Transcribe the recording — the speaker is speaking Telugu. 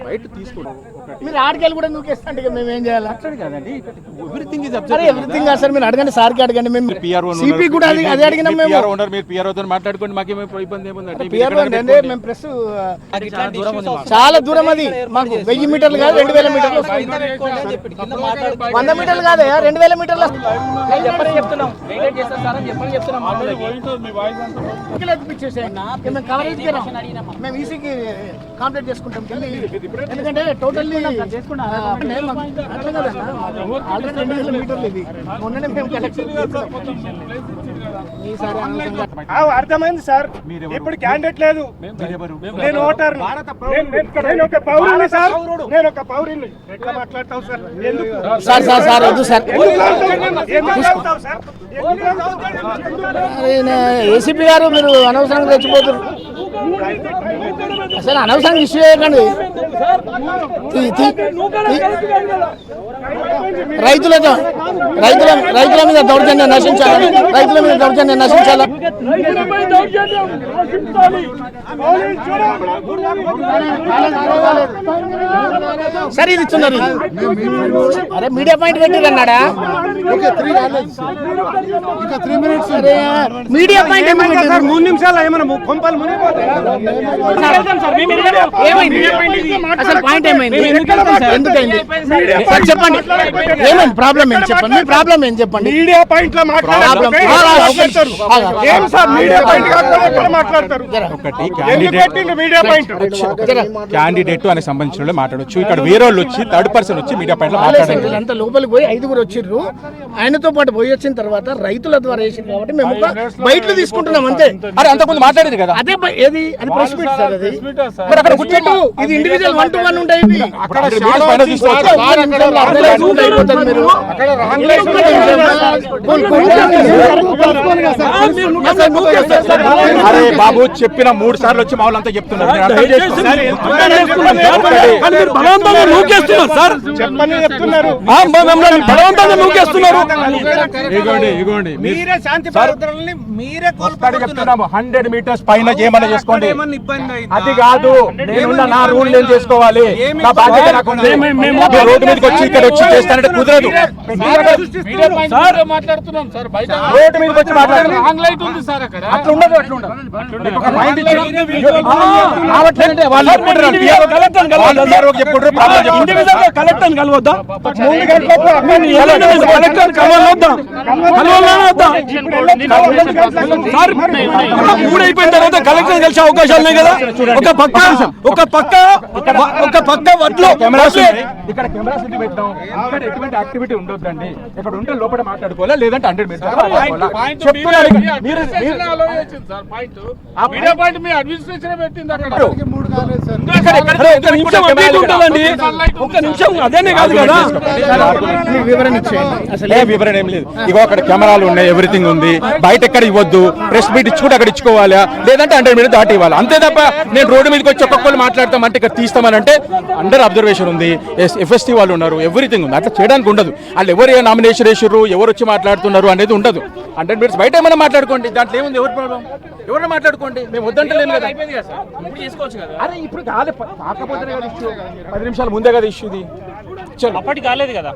బయట తీసుకోండి. మీరు ఆడికెళ్ళి కూడా నూకేస్తాంటే మేము ఏం చేయాలి? ఎవ్రీథింగ్ ఇస్ ఎవ్రీథింగ్ సార్, మీరు అడగండి, సార్కి అడగండి. మేము సిపి కూడా అదే అడిగినాం. మేము మీరు పిఆర్ఓతో మాట్లాడుకోండి, మాకేమో ఇబ్బంది ఏముందంటే మేము ప్రెస్ చాలా దూరం, అది మాకు 1000 మీటర్లు కాదు 2000 మీటర్లు, 100 మీటర్లు కాదు 2000 మీటర్లు మేము ఈసీకి కాంప్లీట్ చేసుకుంటాం. ఎందుకంటే టోటల్లీ ఆల్రెడీ 2000 మీటర్లు ఇది మొన్ననే మేము కలెక్షన్. అర్థమైంది సార్, ఇప్పుడు క్యాండిడేట్ లేదు, నేను ఓటర్, నేను ఒక పౌరుని సార్, నేను ఒక పౌరుని. ఎట్లా మాట్లాడతావు సార్? సార్ సార్ సార్ వద్దు సార్, ఏసీపీ గారు మీరు అనవసరంగా తెచ్చిపోతారు. అసలు అనవసరంగా ఇష్యూ చేయకండి. రైతుల మీద దౌర్జన్యం నశించాలి, రైతుల మీద దౌర్జన్యం నశించాలి. సరే ఇది ఇస్తున్నారు. అరే మీడియా పాయింట్ పెట్టిరన్నాడా? మీడియా పాయింట్ 3 నిమిషాలు ఏమన్నా కొంపలు మునిగిపోతాయి. అసలు పాయింట్ ఏమైంది? ఎందుకైంది సార్ చెప్పండి, ఏమైంది? ప్రాబ్లం ఏంటి చెప్పండి, మీ ప్రాబ్లం ఏంటి చెప్పండి. మీడియా పాయింట్ లో మాట్లాడతారు. క్యాండిడేట్ అనే సంబంధించిన మాట్లాడొచ్చు. ఇక్కడ వేరే వాళ్ళు వచ్చి థర్డ్ పర్సన్ వచ్చి మీడియా పాయింట్ లో మాట్లాడారు. అంతా లోపలికి పోయి 5గురు వచ్చిర్రు. ఆయనతో పాటు పోయి వచ్చిన తర్వాత రైతుల ద్వారా వేసింది కాబట్టి మేము బయటలు తీసుకుంటున్నాం అంతే. అరే అంతకుముందు మాట్లాడేది కదా, అదే ఏది అది ప్రెస్ మీట్ సార్, అది ఇది ఇండివిజువల్ 1-to-1 ఉంటాయి. అరే బాబు చెప్పిన 3 సార్లు వచ్చి మా వాళ్ళంతా చెప్తున్నారు. మీరే శాంతి భద్రతల్ని మీరే 100 మీటర్స్ పైన ఏమన్నా చేసుకోండి. అది కాదు, నేనున్న నా రూల్ నేను చేసుకోవాలి, నా బాధ్యత నాకు ఉంది. రోడ్డు మీదకి వచ్చి ఇక్కడ వచ్చి చేస్తానంటే కుదరదు. మాట్లాడుతున్నాం సార్, బయట రోడ్డు మీదకి వచ్చి మాట్లాడాలి. అట్లా ఉండదు, అట్లా ఉండదు. కలెక్టర్ కలవద్దా? 3 అయిపోయిన తర్వాత కలెక్టర్ కలిసే అవకాశాలు ఉన్నాయి కదా. ఒక పక్క వడ్లు ఇక్కడ కెమెరాస్ పెట్టాం. ఇక్కడ ఎటువంటి యాక్టివిటీ ఉండొద్దండి. ఇక్కడ ఉంటే లోపల మాట్లాడుకోవాలా, లేదంటే 100 మీటర్స్ వివరణ ఏం లేదు. ఇగో అక్కడ కెమెరాలు ఉన్నాయి, ఎవ్రీథింగ్ ఉంది. బయట ఎక్కడ ఇవ్వద్దు, ప్రెస్ మీట్ ఇచ్చుకుంటే అక్కడ ఇచ్చుకోవాలా, లేదంటే 100 మీటర్స్ దాటి ఇవ్వాలి, అంతే తప్ప నేను రోడ్డు మీదకి వచ్చి ఒక్కొక్కరు మాట్లాడతాం అంటే ఇక్కడ తీస్తామని అంటే అండర్ అబ్జర్వేషన్ ఉంది, ఎఫ్ఎస్టీ వాళ్ళు ఉన్నారు, ఎవ్రీథింగ్ ఉంది. అట్లా చేయడానికి ఉండదు. వాళ్ళు ఎవరు ఏ నామినేషన్ వేసారు, ఎవరు వచ్చి మాట్లాడుతున్నారు అనేది ఉండదు. 100 మీటర్స్ బయట ఏమైనా మాట్లాడుకోండి, దాంట్లో ఏముంది, ఎవరు ప్రాబ్లం, ఎవరైనా మాట్లాడుకోండి, మేము వద్దంటలేము కదా. అరే ఇప్పుడు కాదు, కాకపోతే 10 నిమిషాల ముందే కదా ఇష్యూది, అప్పటి కాలేదు కదా.